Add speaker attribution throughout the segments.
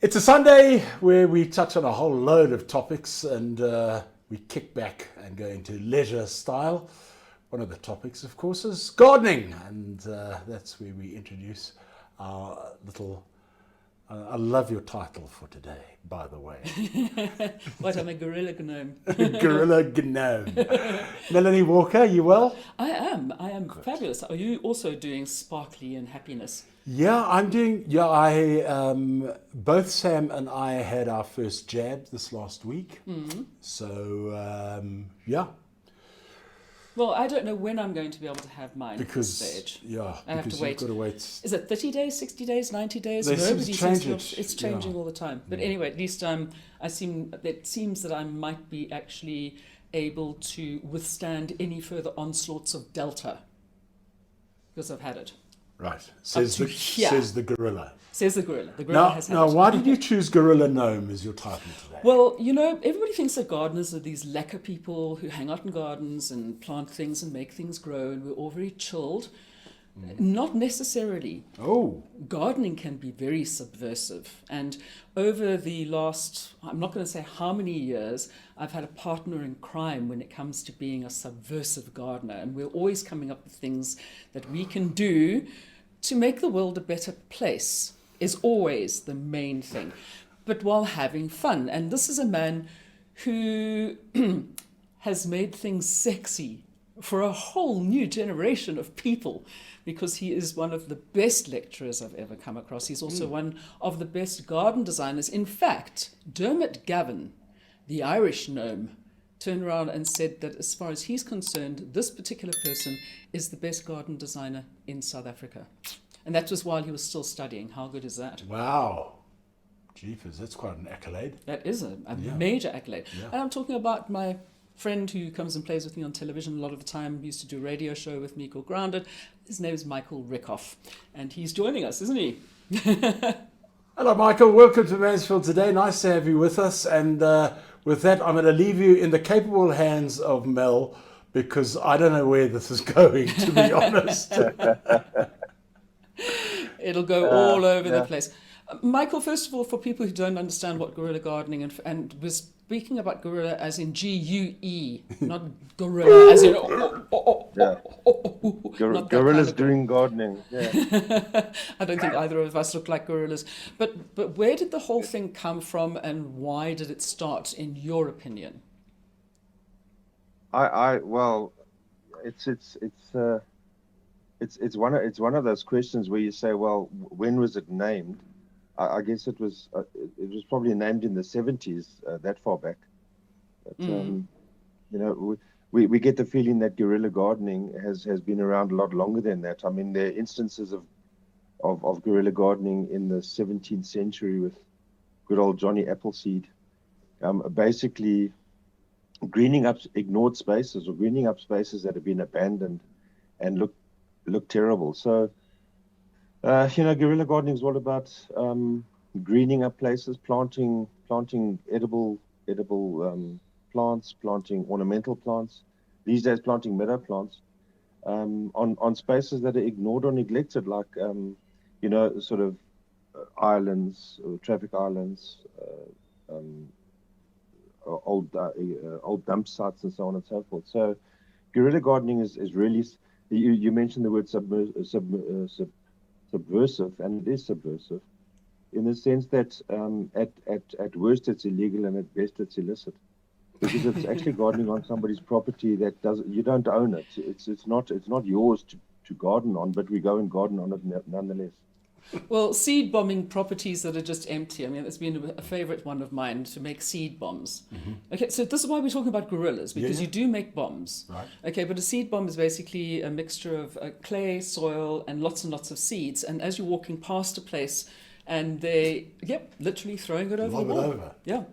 Speaker 1: It's a Sunday where we touch on a whole load of topics and we kick back and go into leisure style. One of the topics, of course, is gardening, and that's where we introduce our little... I love your title for today, by the way.
Speaker 2: What, I'm a gorilla gnome.
Speaker 1: Gorilla gnome. Melanie Walker, you well?
Speaker 2: I am fabulous. Are you also doing sparkly and happiness?
Speaker 1: Yeah, I'm doing. Both Sam and I had our first jab this last week. Mm-hmm. So yeah.
Speaker 2: Well, I don't know when I'm going to be able to have mine at this stage.
Speaker 1: Yeah,
Speaker 2: I have to wait.
Speaker 1: You've got to wait.
Speaker 2: Is it 30 days, 60 days, 90 days?
Speaker 1: Nobody seems to.
Speaker 2: It's changing all the time. But anyway, at least it seems that I might be actually able to withstand any further onslaughts of Delta because I've had it.
Speaker 1: Right, says the gorilla.
Speaker 2: Says the gorilla. The gorilla has had it.
Speaker 1: Now, why did you choose Gorilla Gnome as your title today?
Speaker 2: Well, everybody thinks that gardeners are these lekker people who hang out in gardens and plant things and make things grow, and we're all very chilled. Not necessarily.
Speaker 1: Oh.
Speaker 2: Gardening can be very subversive. And over the last, I'm not going to say how many years, I've had a partner in crime when it comes to being a subversive gardener. And we're always coming up with things that we can do to make the world a better place, is always the main thing. But while having fun. And this is a man who has made things sexy for a whole new generation of people, because he is one of the best lecturers I've ever come across. He's also one of the best garden designers. In fact, Dermot Gavin, the Irish gnome, turned around and said that as far as he's concerned, this particular person is the best garden designer in South Africa. And that was while he was still studying. How good is that?
Speaker 1: Wow. Jeepers, that's quite an accolade.
Speaker 2: That is a major accolade.
Speaker 1: Yeah.
Speaker 2: And I'm talking about my friend who comes and plays with me on television a lot of the time, used to do a radio show with me called Grounded. His name is Michael Rickhoff, and he's joining us, isn't he?
Speaker 1: Hello, Michael. Welcome to Mansfield today. Nice to have you with us. And with that, I'm going to leave you in the capable hands of Mel, because I don't know where this is going, to be honest.
Speaker 2: It'll go all over the place. Michael, first of all, for people who don't understand what guerrilla gardening, and we're speaking about guerrilla as in G-U-E, not gorilla as in...
Speaker 3: Gorillas doing gardening, yeah.
Speaker 2: I don't think either of us look like gorillas. But where did the whole thing come from, and why did it start, in your opinion?
Speaker 3: Well, it's one of those questions where you say, well, when was it named? I guess it was probably named in the 70s, that far back. But, we get the feeling that guerrilla gardening has been around a lot longer than that. I mean, there are instances of guerrilla gardening in the 17th century with good old Johnny Appleseed, basically greening up ignored spaces, or greening up spaces that have been abandoned and look terrible. So, guerrilla gardening is all about greening up places, planting edible plants, planting ornamental plants. These days, planting meadow plants on spaces that are ignored or neglected, like sort of islands, traffic islands, old dump sites, and so on and so forth. So, guerrilla gardening is really. You mentioned the word subversive, and it is subversive in the sense that at worst it's illegal and at best it's illicit, because it's actually gardening on somebody's property that you don't own it. It's not yours to garden on, but we go and garden on it nonetheless.
Speaker 2: Well, seed bombing properties that are just empty. I mean, it's been a favorite one of mine to make seed bombs. Mm-hmm. Okay, so this is why we're talking about gorillas, because you do make bombs.
Speaker 1: Right.
Speaker 2: Okay, but a seed bomb is basically a mixture of clay, soil, and lots of seeds. And as you're walking past a place, and they, literally throwing it over the wall.
Speaker 1: Over.
Speaker 2: Yeah.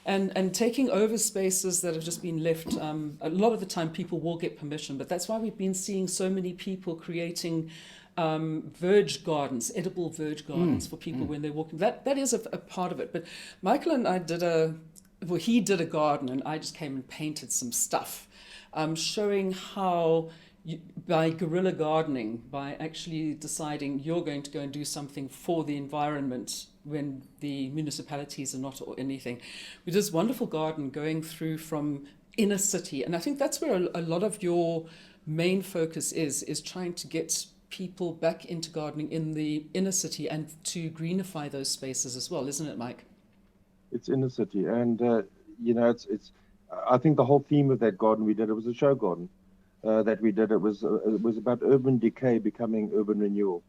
Speaker 2: And taking over spaces that have just been left. A lot of the time people will get permission, but that's why we've been seeing so many people creating verge gardens, edible verge gardens for people when they're walking. That is a part of it. But Michael and I he did a garden, and I just came and painted some stuff, showing how by guerrilla gardening, by actually deciding you're going to go and do something for the environment when the municipalities are not or anything. We did this wonderful garden going through from inner city, and I think that's where a lot of your main focus is trying to get people back into gardening in the inner city and to greenify those spaces as well, isn't it, Mike?
Speaker 3: It's inner city, and it's. I think the whole theme of that garden we did, it was a show garden that we did. It was about urban decay becoming urban renewal,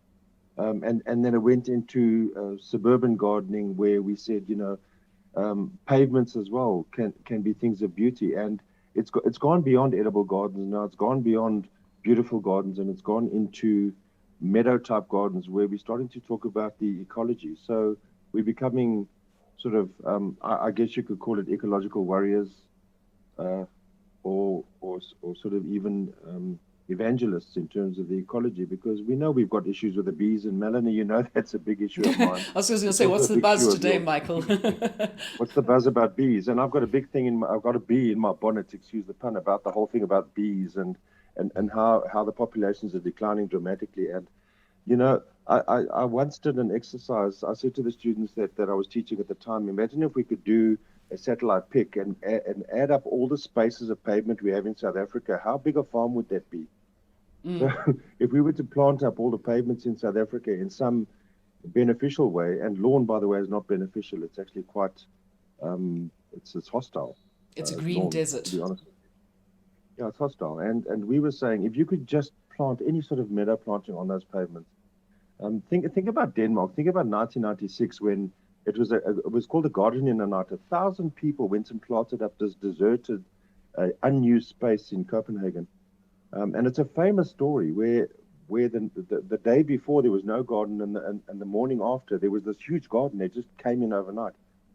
Speaker 3: and then it went into suburban gardening where we said, pavements as well can be things of beauty, and it's gone beyond edible gardens now. It's gone beyond beautiful gardens, and it's gone into meadow type gardens where we're starting to talk about the ecology. So we're becoming sort of, I guess you could call it ecological warriors, or sort of even evangelists in terms of the ecology, because we know we've got issues with the bees, and Melanie, that's a big issue of mine.
Speaker 2: I was going to say, what's the buzz today, Michael?
Speaker 3: What's the buzz about bees? And I've got a big thing I've got a bee in my bonnet, excuse the pun, about the whole thing about bees and how the populations are declining dramatically. And I once did an exercise. I said to the students that I was teaching at the time, imagine if we could do a satellite pick and add up all the spaces of pavement we have in South Africa. How big a farm would that be? So if we were to plant up all the pavements in South Africa in some beneficial way, and lawn, by the way, is not beneficial. It's actually quite, it's hostile.
Speaker 2: It's a green desert.
Speaker 3: To be honest. Yeah, it's hostile. And we were saying, if you could just plant any sort of meadow planting on those pavements, think about Denmark. Think about 1996 when it was called a garden in a night. 1,000 people went and planted up this deserted, unused space in Copenhagen. And it's a famous story where the day before there was no garden, and the morning after there was this huge garden. They just came in overnight.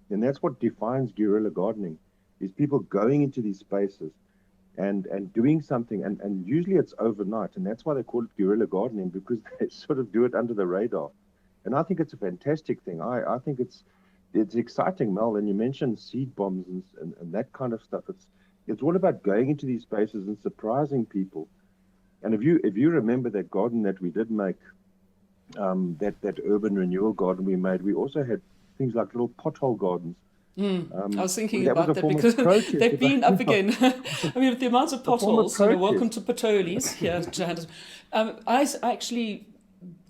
Speaker 3: And that's what defines guerrilla gardening, is people going into these spaces and doing something. And usually it's overnight. And that's why they call it guerrilla gardening, because they sort of do it under the radar. And I think it's a fantastic thing. I think it's exciting, Mel. And you mentioned seed bombs and that kind of stuff. It's all about going into these spaces and surprising people. And if you remember that garden that we did make, that urban renewal garden we made, we also had things like little pothole gardens.
Speaker 2: I was thinking about that because they've been up again. I mean, with the amount of potholes, welcome to Patoli's here,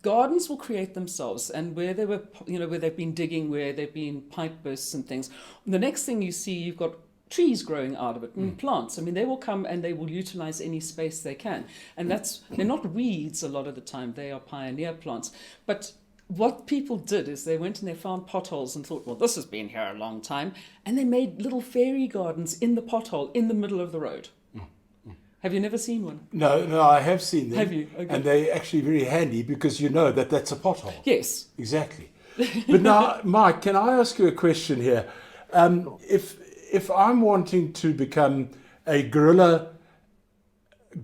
Speaker 2: gardens will create themselves, and where they were, where they've been digging, where they've been pipe bursts and things. The next thing you see, you've got trees growing out of it and plants. I mean, they will come and they will utilize any space they can. And they're not weeds a lot of the time. They are pioneer plants. But what people did is they went and they found potholes and thought, well, this has been here a long time. And they made little fairy gardens in the pothole in the middle of the road. Have you never seen one?
Speaker 1: No, I have seen them.
Speaker 2: Have you? Okay.
Speaker 1: And they're actually very handy because you know that that's a pothole.
Speaker 2: Yes.
Speaker 1: Exactly. But now, Mike, can I ask you a question here? If I'm wanting to become a guerrilla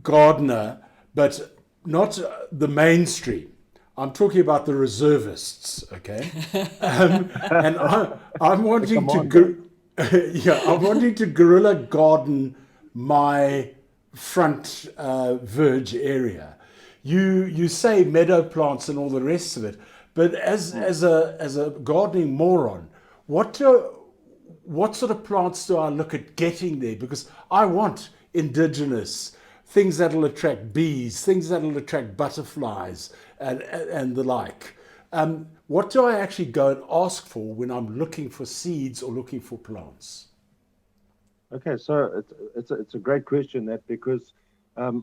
Speaker 1: gardener, but not the mainstream, I'm talking about the reservists, okay? And I'm wanting I'm wanting to guerrilla garden my front verge area. You say meadow plants and all the rest of it, but as a gardening moron, what sort of plants do I look at getting there? Because I want indigenous things that'll attract bees, things that'll attract butterflies, and the like. What do I actually go and ask for when I'm looking for seeds or looking for plants?
Speaker 3: Okay, so it's a great question, that because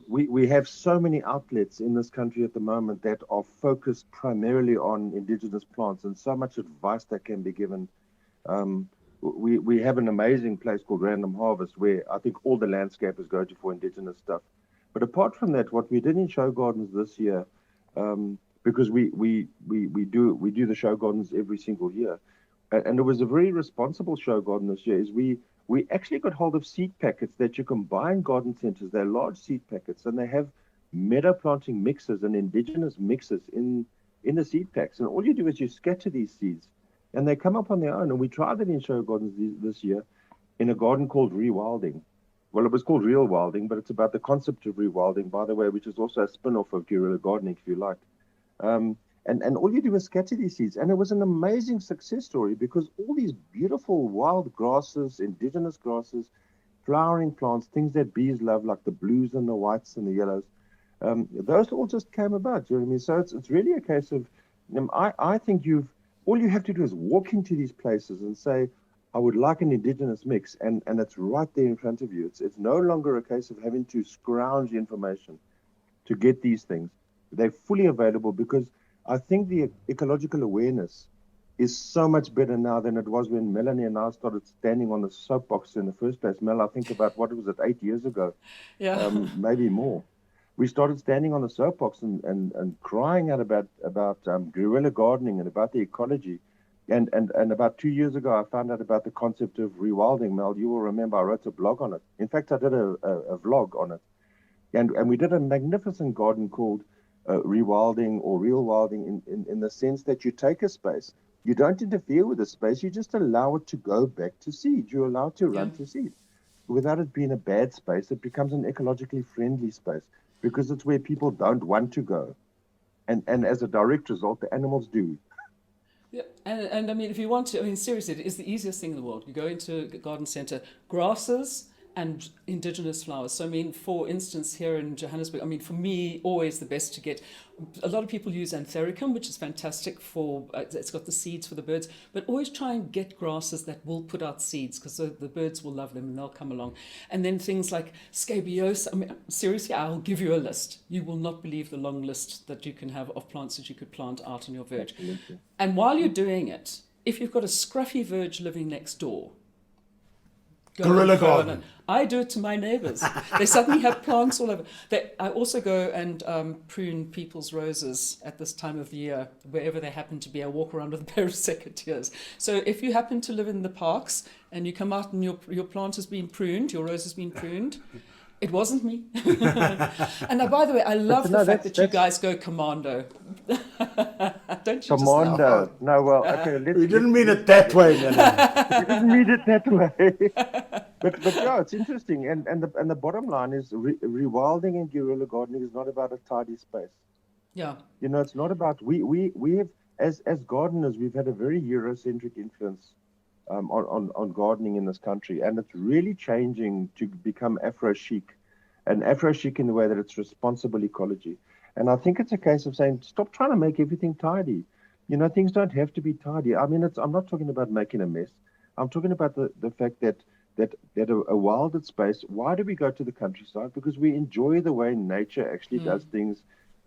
Speaker 3: we have so many outlets in this country at the moment that are focused primarily on indigenous plants, and so much advice that can be given. We have an amazing place called Random Harvest where I think all the landscapers go to for indigenous stuff. But apart from that, what we did in show gardens this year, because we do the show gardens every single year, and it was a very responsible show garden this year, is we actually got hold of seed packets that you can buy in garden centers. They're large seed packets, and they have meadow planting mixes and indigenous mixes in the seed packs. And all you do is you scatter these seeds, and they come up on their own. And we tried it in show gardens this year in a garden called Rewilding, well, it was called Real Wilding, but it's about the concept of rewilding, by the way, which is also a spin-off of guerrilla gardening, if you like. And all you do is scatter these seeds. And it was an amazing success story because all these beautiful wild grasses, indigenous grasses, flowering plants, things that bees love, like the blues and the whites and the yellows, those all just came about. Do you know what I mean? So it's really a case of, I think all you have to do is walk into these places and say, I would like an indigenous mix, and it's right there in front of you. It's no longer a case of having to scrounge information to get these things. They're fully available because I think the ecological awareness is so much better now than it was when Melanie and I started standing on the soapbox in the first place. Mel, I think about, what was it, 8 years ago?
Speaker 2: Yeah.
Speaker 3: Maybe more. We started standing on the soapbox and crying out about guerrilla gardening and about the ecology. And about 2 years ago, I found out about the concept of rewilding. Mel, you will remember I wrote a blog on it. In fact, I did a vlog on it. And we did a magnificent garden called rewilding or real wilding in the sense that you take a space. You don't interfere with the space. You just allow it to go back to seed. You allow it to run to seed. Without it being a bad space, it becomes an ecologically friendly space because it's where people don't want to go. And as a direct result, the animals do.
Speaker 2: Yeah, and I mean, if you want to, I mean, seriously, it is the easiest thing in the world. You go into a garden centre, grasses and indigenous flowers. So, I mean, for instance, here in Johannesburg, I mean, for me, always the best to get. A lot of people use anthericum, which is fantastic for, it's got the seeds for the birds, but always try and get grasses that will put out seeds because the birds will love them and they'll come along. And then things like scabious. I mean, seriously, I'll give you a list. You will not believe the long list that you can have of plants that you could plant out in your verge.
Speaker 3: Absolutely.
Speaker 2: And while you're doing it, if you've got a scruffy verge living next door,
Speaker 1: Guerrilla garden.
Speaker 2: I do it to my neighbours. They suddenly have plants all over. I also go and prune people's roses at this time of the year, wherever they happen to be. I walk around with a pair of secateurs. So if you happen to live in the parks and you come out and your plant has been pruned, your rose has been pruned, it wasn't me. And by the way, I love the fact that you guys go commando. Don't you
Speaker 3: Commando.
Speaker 2: just
Speaker 3: No, well, okay.
Speaker 1: We didn't mean it that way, Melanie.
Speaker 3: We didn't mean it that way. but yeah, it's interesting. And the bottom line is rewilding and guerrilla gardening is not about a tidy space.
Speaker 2: Yeah.
Speaker 3: You know, it's not about we have as gardeners we've had a very Eurocentric influence on gardening in this country, and it's really changing to become Afro-chic, and Afro-chic in the way that it's responsible ecology. And I think it's a case of saying, stop trying to make everything tidy. You know, things don't have to be tidy. I mean, I'm not talking about making a mess. I'm talking about the fact that a wilded space. Why do we go to the countryside? Because we enjoy the way nature actually does things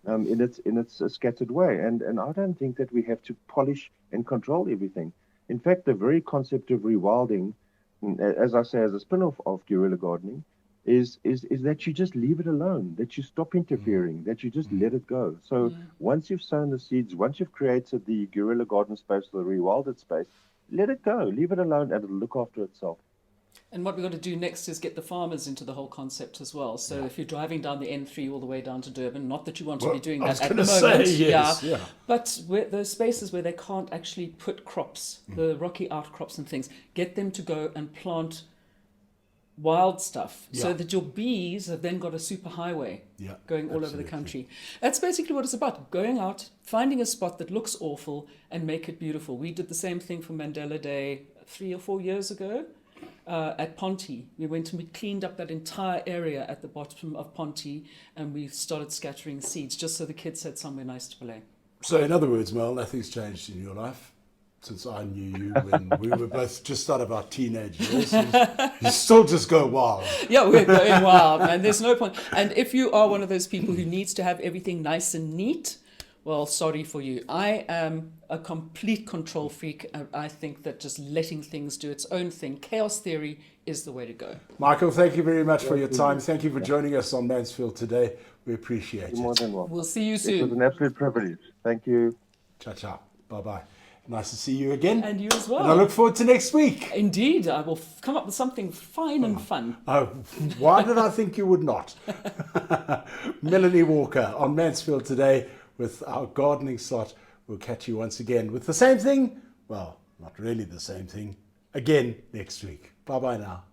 Speaker 3: in its scattered way. And I don't think that we have to polish and control everything. In fact, the very concept of rewilding, as I say, as a spin-off of guerrilla gardening, is that you just leave it alone, that you stop interfering, that you just let it go. So once you've sown the seeds, once you've created the guerrilla garden space or the rewilded space, let it go, leave it alone, and it'll look after itself.
Speaker 2: And what we've got to do next is get the farmers into the whole concept as well. So if you're driving down the N3 all the way down to Durban, not that you want to be doing that at the moment, but those spaces where they can't actually put crops, the rocky outcrops and things, get them to go and plant wild stuff so that your bees have then got a super highway going all over the country. That's basically what it's about, going out, finding a spot that looks awful and make it beautiful. We did the same thing for Mandela Day 3 or 4 years ago. At Ponty, we went and we cleaned up that entire area at the bottom of Ponty, and we started scattering seeds just so the kids had somewhere nice to play.
Speaker 1: So in other words, Mel, nothing's changed in your life since I knew you when we were both just out of our teenage years. You still just go wild. Yeah,
Speaker 2: we're going wild, and there's no point. And if you are one of those people who needs to have everything nice and neat, well, sorry for you. I am a complete control freak. I think that just letting things do its own thing, chaos theory, is the way to go.
Speaker 1: Michael, thank you very much for your time. Thank you for joining us on Mansfield today. We appreciate it.
Speaker 3: More than welcome.
Speaker 2: We'll see you soon.
Speaker 3: It was an absolute privilege. Thank you.
Speaker 1: Ciao, ciao. Bye-bye. Nice to see you again.
Speaker 2: And you as well.
Speaker 1: And I look forward to next week.
Speaker 2: Indeed. I will come up with something fine and fun.
Speaker 1: Oh, why did I think you would not? Melanie Walker on Mansfield today with our gardening slot. We'll catch you once again with the same thing. Well, not really the same thing. Again next week. Bye-bye now.